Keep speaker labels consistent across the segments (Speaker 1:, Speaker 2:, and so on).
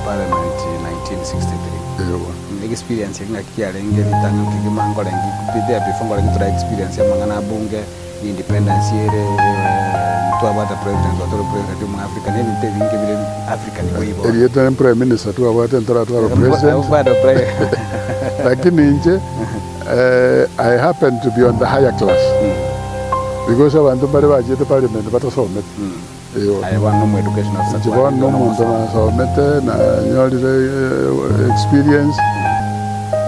Speaker 1: parliament 1963 experience nga kiarenge litanga kimango lengi kupidea before ngo tura experience ya mangana bunge independence yere twabata president wa president mu Africa ne bingi bile Africa ni wibo
Speaker 2: elieta prime minister twabata ntara president lakini nje I happen to be on the higher class because abantu bari bajete parliament batasomete
Speaker 1: I want no education of such
Speaker 2: one no mona somete na nyolire experience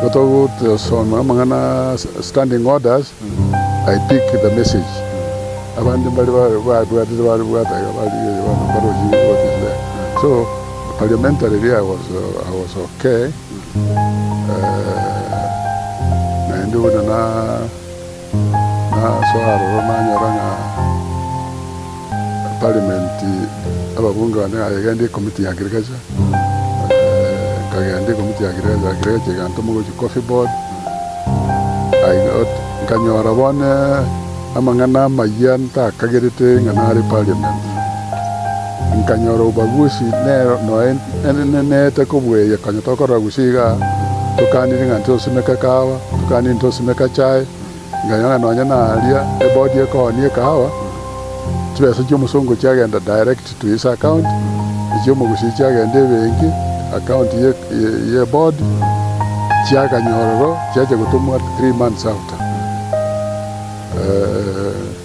Speaker 2: goto so mangana standing orders I pick the message abantu bari what is there. So parliamentary I was okay na ndio na so haromanya parliament ababunge wane committee ya agriculture kagende committee ya agriculture ganto mugo coffee board I got kanyora bone amangana mayan ta kagerete ngana parliament nkanyora ubagusi ne ta kubwe ya kanyoto ko ragusiga tukani nganto simeka kawa tukani nto simeka chai nganyana nonya na alia e body ko ni kawa twese cy'umusungu cyagenda direct to his account icyo mugushi cyagende bengi account ye board cyaganyororo cyaje gutumwa 3 months after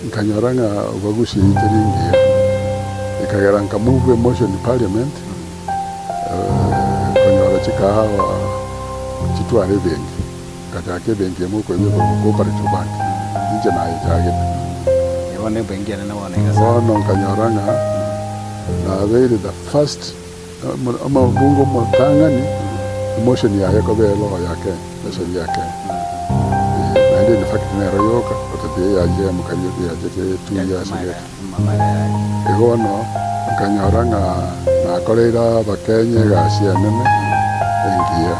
Speaker 2: nkanyoranga ubagushi itiringiye ikagera nkamuvwe motion in parliament kanyora chikawa chitware bengi katake bengi mu ko yo cooperative bank nje na ijage
Speaker 1: ne bengiana na wana ngasa
Speaker 2: no kanyoranga na very the first bungo motangani emotion ya yako belo yake pesa yake na ndio fact na royoka otate ya je mukaliyo ya je 2 years ago egono kanyoranga na koleira bakenye gacia nene engia